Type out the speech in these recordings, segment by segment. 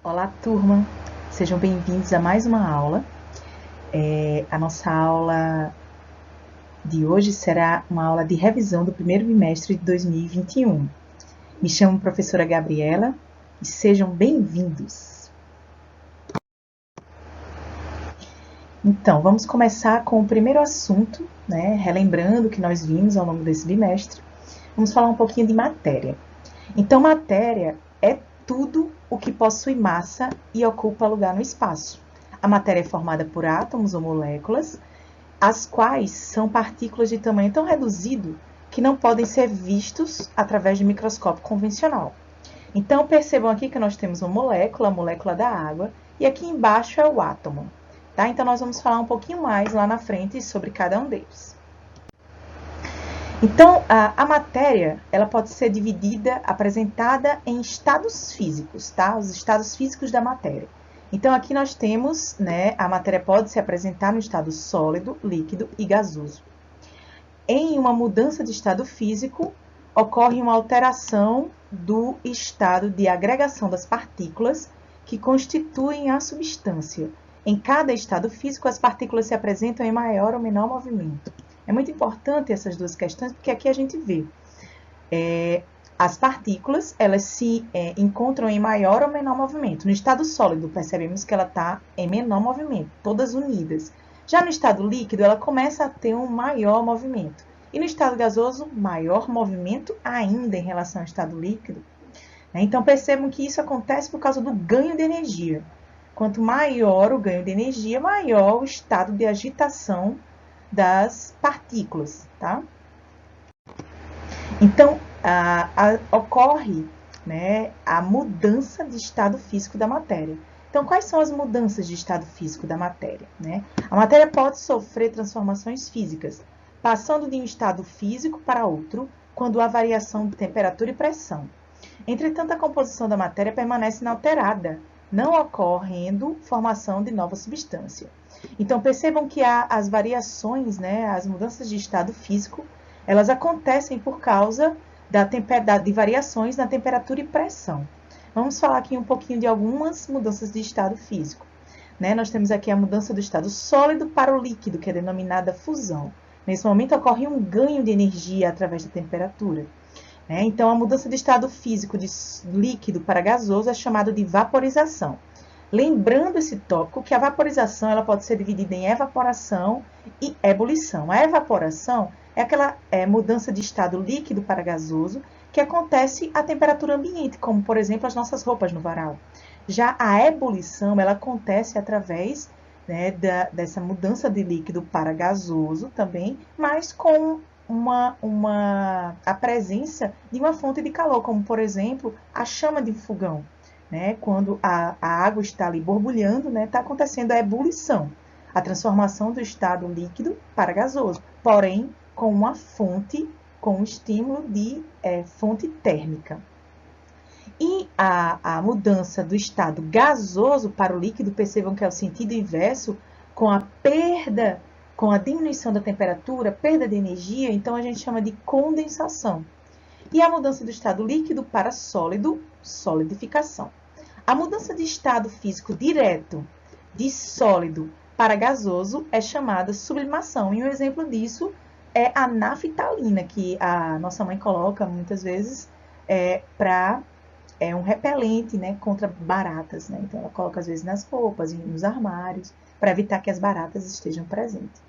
Olá, turma! Sejam bem-vindos a mais uma aula. A nossa aula de hoje será uma aula de revisão do primeiro bimestre de 2021. Me chamo professora Gabriela e sejam bem-vindos. Então, vamos começar com o primeiro assunto, né? Relembrando o que nós vimos ao longo desse bimestre. Vamos falar um pouquinho de matéria. Então, matéria é tudo o que possui massa e ocupa lugar no espaço. A matéria é formada por átomos ou moléculas, as quais são partículas de tamanho tão reduzido que não podem ser vistos através de microscópio convencional. Então, percebam aqui que nós temos uma molécula, a molécula da água, e aqui embaixo é o átomo. Tá? Então, nós vamos falar um pouquinho mais lá na frente sobre cada um deles. Então, a matéria ela pode ser dividida, apresentada em estados físicos, tá? Os estados físicos da matéria. Então, aqui nós temos, né, a matéria pode se apresentar no estado sólido, líquido e gasoso. Em uma mudança de estado físico, ocorre uma alteração do estado de agregação das partículas que constituem a substância. Em cada estado físico, as partículas se apresentam em maior ou menor movimento. É muito importante essas duas questões, porque aqui a gente vê as partículas, elas se encontram em maior ou menor movimento. No estado sólido, percebemos que ela está em menor movimento, todas unidas. Já no estado líquido, ela começa a ter um maior movimento. E no estado gasoso, maior movimento ainda em relação ao estado líquido. Então, percebam que isso acontece por causa do ganho de energia. Quanto maior o ganho de energia, maior o estado de agitação das partículas, tá? Então, ocorre, né, a mudança de estado físico da matéria. Então, quais são as mudanças de estado físico da matéria? Né? A matéria pode sofrer transformações físicas, passando de um estado físico para outro, quando há variação de temperatura e pressão. Entretanto, a composição da matéria permanece inalterada, não ocorrendo formação de nova substância. Então, percebam que há as variações, né, as mudanças de estado físico, elas acontecem por causa de variações na temperatura e pressão. Vamos falar aqui um pouquinho de algumas mudanças de estado físico. Né? Nós temos aqui a mudança do estado sólido para o líquido, que é denominada fusão. Nesse momento ocorre um ganho de energia através da temperatura. Então, a mudança de estado físico de líquido para gasoso é chamada de vaporização. Lembrando esse tópico que a vaporização ela pode ser dividida em evaporação e ebulição. A evaporação é aquela mudança de estado líquido para gasoso que acontece à temperatura ambiente, como, por exemplo, as nossas roupas no varal. Já a ebulição ela acontece através, né, dessa mudança de líquido para gasoso também, mas com a presença de uma fonte de calor, como, por exemplo, a chama de um fogão. Né? Quando a água está ali borbulhando, né, está acontecendo a ebulição, a transformação do estado líquido para gasoso, porém com uma fonte, com um estímulo de fonte térmica. E a mudança do estado gasoso para o líquido, percebam que é o sentido inverso, com a perda, com a diminuição da temperatura, perda de energia, então a gente chama de condensação. E a mudança do estado líquido para sólido, solidificação. A mudança de estado físico direto de sólido para gasoso é chamada sublimação. E um exemplo disso é a naftalina, que a nossa mãe coloca muitas vezes para um repelente, né, contra baratas. Né? Então, ela coloca às vezes nas roupas, nos armários, para evitar que as baratas estejam presentes.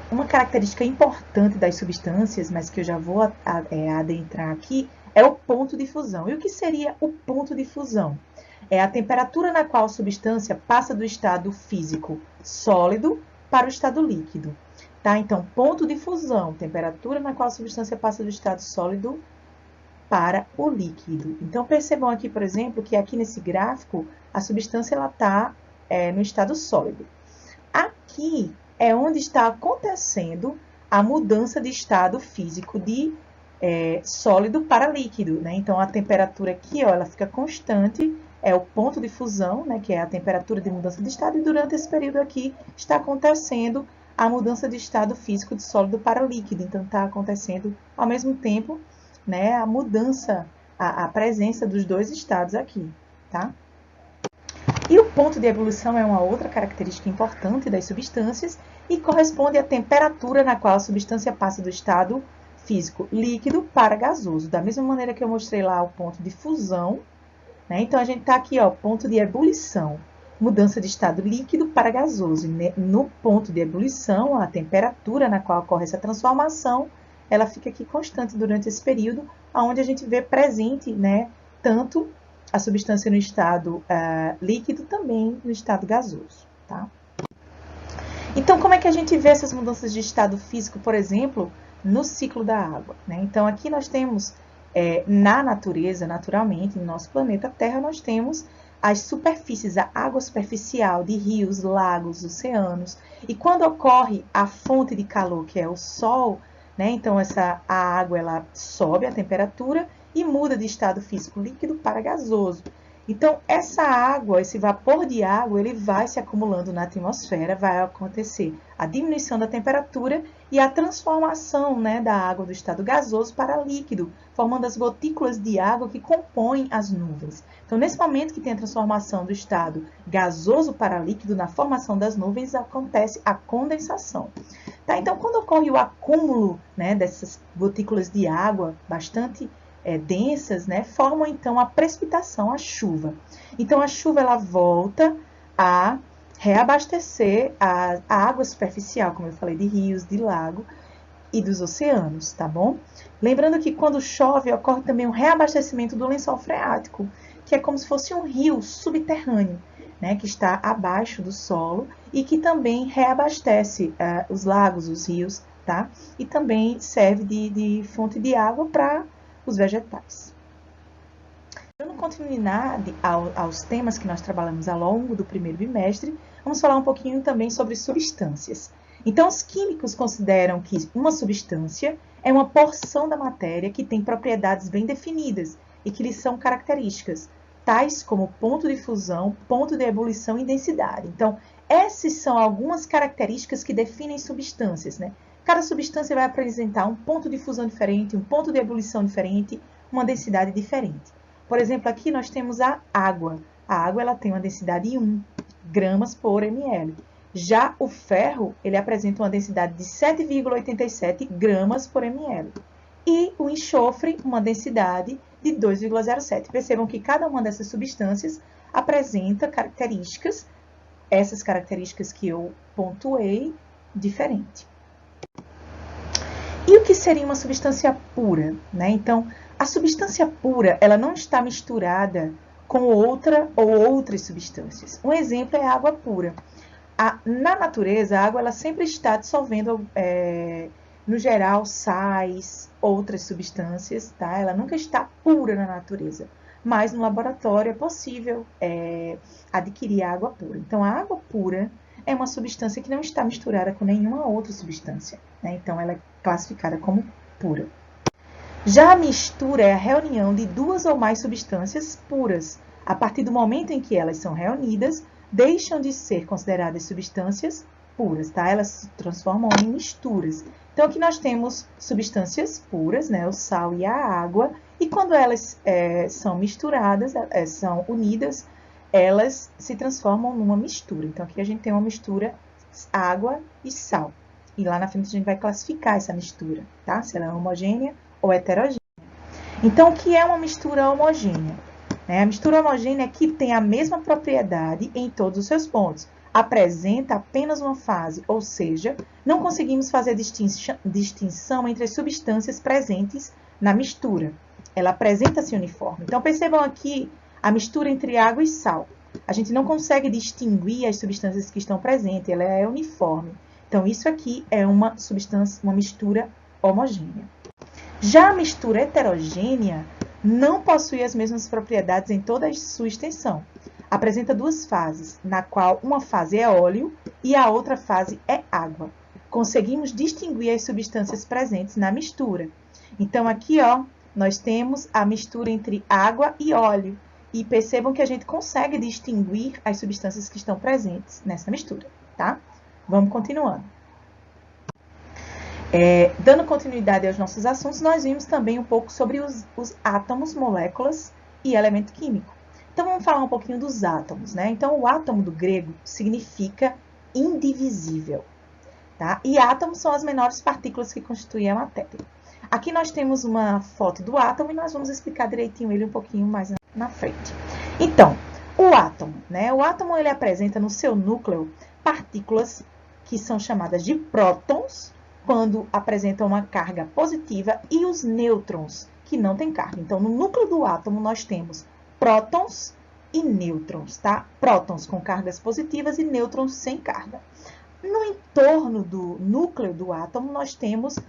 Uma característica importante das substâncias, mas que eu já vou adentrar aqui, é o ponto de fusão. E o que seria o ponto de fusão? É a temperatura na qual a substância passa do estado físico sólido para o estado líquido. Tá? Então, ponto de fusão, temperatura na qual a substância passa do estado sólido para o líquido. Então, percebam aqui, por exemplo, que aqui nesse gráfico, a substância está no estado sólido. Aqui é onde está acontecendo a mudança de estado físico de sólido para líquido. Né? Então, a temperatura aqui ela fica constante, é o ponto de fusão, né, que é a temperatura de mudança de estado, e durante esse período aqui está acontecendo a mudança de estado físico de sólido para líquido. Então, está acontecendo ao mesmo tempo, né, a mudança a presença dos dois estados aqui, tá? E o ponto de ebulição é uma outra característica importante das substâncias e corresponde à temperatura na qual a substância passa do estado físico líquido para gasoso. Da mesma maneira que eu mostrei lá o ponto de fusão, né? Então, a gente está aqui, ó, ponto de ebulição, mudança de estado líquido para gasoso. No ponto de ebulição, a temperatura na qual ocorre essa transformação, ela fica aqui constante durante esse período, onde a gente vê presente, né, tanto a substância no estado líquido, também no estado gasoso, tá? Então, como é que a gente vê essas mudanças de estado físico, por exemplo, no ciclo da água, né? Então, aqui nós temos, na natureza, naturalmente, no nosso planeta Terra, nós temos as superfícies, a água superficial de rios, lagos, oceanos. E quando ocorre a fonte de calor, que é o Sol, né? Então, a água ela sobe a temperatura e muda de estado físico líquido para gasoso. Então, essa água, esse vapor de água, ele vai se acumulando na atmosfera, vai acontecer a diminuição da temperatura e a transformação, né, da água do estado gasoso para líquido, formando as gotículas de água que compõem as nuvens. Então, nesse momento que tem a transformação do estado gasoso para líquido, na formação das nuvens, acontece a condensação. Tá? Então, quando ocorre o acúmulo, né, dessas gotículas de água bastante densas, né, formam então a precipitação, a chuva. Então, a chuva ela volta a reabastecer a água superficial, como eu falei, de rios, de lago e dos oceanos, tá bom? Lembrando que quando chove, ocorre também um reabastecimento do lençol freático, que é como se fosse um rio subterrâneo, né, que está abaixo do solo e que também reabastece os lagos, os rios, tá? E também serve de fonte de água para os vegetais. Dando continuidade aos temas que nós trabalhamos ao longo do primeiro bimestre, vamos falar um pouquinho também sobre substâncias. Então, os químicos consideram que uma substância é uma porção da matéria que tem propriedades bem definidas e que lhes são características, tais como ponto de fusão, ponto de ebulição e densidade. Então, essas são algumas características que definem substâncias, né? Cada substância vai apresentar um ponto de fusão diferente, um ponto de ebulição diferente, uma densidade diferente. Por exemplo, aqui nós temos a água. A água ela tem uma densidade de 1 gramas por ml. Já o ferro, ele apresenta uma densidade de 7,87 gramas por ml. E o enxofre, uma densidade de 2,07. Percebam que cada uma dessas substâncias apresenta características, essas características que eu pontuei, diferente. E o que seria uma substância pura, né? Então, a substância pura, ela não está misturada com outra ou outras substâncias. Um exemplo é a água pura. Na natureza, a água ela sempre está dissolvendo, no geral, sais, outras substâncias, tá? Ela nunca está pura na natureza. Mas no laboratório é possível adquirir água pura. Então, a água pura é uma substância que não está misturada com nenhuma outra substância, né? Então, ela é classificada como pura. Já a mistura é a reunião de duas ou mais substâncias puras. A partir do momento em que elas são reunidas, deixam de ser consideradas substâncias puras, tá? Elas se transformam em misturas. Então, aqui nós temos substâncias puras, né? O sal e a água. E quando elas são misturadas, são unidas, elas se transformam numa mistura. Então, aqui a gente tem uma mistura água e sal. E lá na frente a gente vai classificar essa mistura, tá? Se ela é homogênea ou heterogênea. Então, o que é uma mistura homogênea? A mistura homogênea é que tem a mesma propriedade em todos os seus pontos. Apresenta apenas uma fase, ou seja, não conseguimos fazer distinção entre as substâncias presentes na mistura. Ela apresenta-se uniforme. Então, percebam aqui a mistura entre água e sal. A gente não consegue distinguir as substâncias que estão presentes, ela é uniforme. Então, isso aqui é uma mistura homogênea. Já a mistura heterogênea não possui as mesmas propriedades em toda a sua extensão. Apresenta duas fases, na qual uma fase é óleo e a outra fase é água. Conseguimos distinguir as substâncias presentes na mistura. Então, aqui, ó, nós temos a mistura entre água e óleo. E percebam que a gente consegue distinguir as substâncias que estão presentes nessa mistura, tá? Vamos continuando. Dando continuidade aos nossos assuntos, nós vimos também um pouco sobre os átomos, moléculas e elemento químico. Então, vamos falar um pouquinho dos átomos, né? Então, o átomo do grego significa indivisível, tá? E átomos são as menores partículas que constituem a matéria. Aqui nós temos uma foto do átomo e nós vamos explicar direitinho ele um pouquinho mais na frente. Então, o átomo, né? O átomo, ele apresenta no seu núcleo partículas que são chamadas de prótons, quando apresentam uma carga positiva, e os nêutrons, que não têm carga. Então, no núcleo do átomo, nós temos prótons e nêutrons, tá? Prótons com cargas positivas e nêutrons sem carga. No entorno do núcleo do átomo, nós temos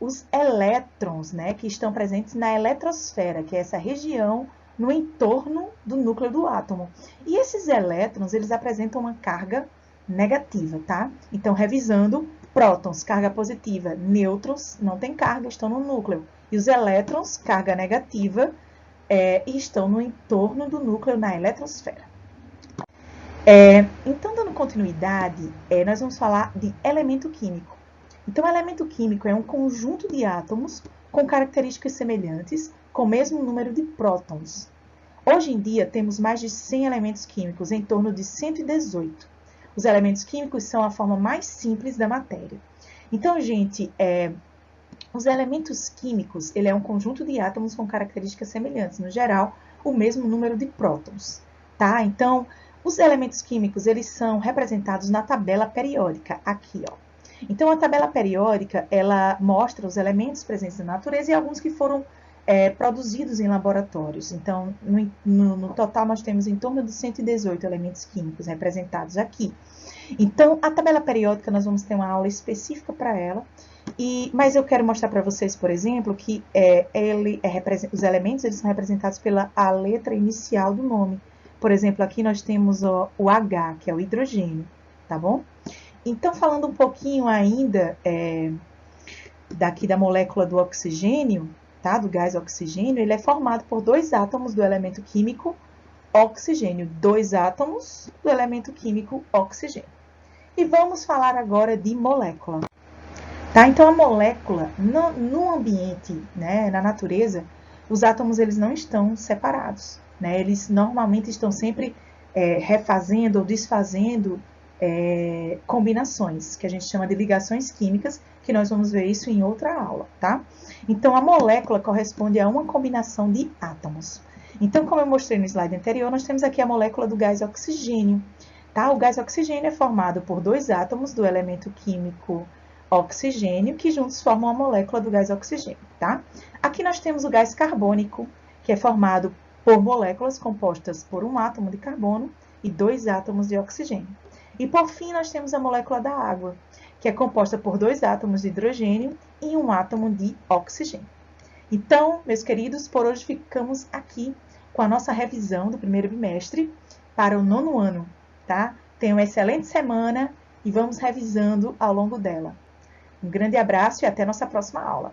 os elétrons, né? Que estão presentes na eletrosfera, que é essa região no entorno do núcleo do átomo. E esses elétrons, eles apresentam uma carga negativa, tá? Então, revisando, prótons, carga positiva, nêutrons, não tem carga, estão no núcleo. E os elétrons, carga negativa, e estão no entorno do núcleo, na eletrosfera. Então, dando continuidade, nós vamos falar de elemento químico. Então, o elemento químico é um conjunto de átomos com características semelhantes, com o mesmo número de prótons. Hoje em dia, temos mais de 100 elementos químicos, em torno de 118. Os elementos químicos são a forma mais simples da matéria. Então, gente, os elementos químicos, ele é um conjunto de átomos com características semelhantes, no geral, o mesmo número de prótons, tá? Então, os elementos químicos, eles são representados na tabela periódica, aqui, ó. Então, a tabela periódica, ela mostra os elementos presentes na natureza e alguns que foram produzidos em laboratórios. Então, no total, nós temos em torno de 118 elementos químicos representados aqui. Então, a tabela periódica, nós vamos ter uma aula específica para ela, mas eu quero mostrar para vocês, por exemplo, que os elementos eles são representados pela letra inicial do nome. Por exemplo, aqui nós temos o H, que é o hidrogênio, tá bom? Então, falando um pouquinho ainda daqui da molécula do oxigênio, tá? Do gás oxigênio, ele é formado por 2 átomos do elemento químico oxigênio, 2 átomos do elemento químico oxigênio. E vamos falar agora de molécula. Tá? Então, a molécula, no ambiente, né, na natureza, os átomos eles não estão separados, né? Eles normalmente estão sempre refazendo ou desfazendo combinações, que a gente chama de ligações químicas, que nós vamos ver isso em outra aula, tá? Então, a molécula corresponde a uma combinação de átomos. Então, como eu mostrei no slide anterior, nós temos aqui a molécula do gás oxigênio, tá? O gás oxigênio é formado por 2 átomos do elemento químico oxigênio, que juntos formam a molécula do gás oxigênio, tá? Aqui nós temos o gás carbônico, que é formado por moléculas compostas por um átomo de carbono e 2 átomos de oxigênio. E, por fim, nós temos a molécula da água, que é composta por 2 átomos de hidrogênio e um átomo de oxigênio. Então, meus queridos, por hoje ficamos aqui com a nossa revisão do primeiro bimestre para o 9º ano, tá? Tenham uma excelente semana e vamos revisando ao longo dela. Um grande abraço e até nossa próxima aula.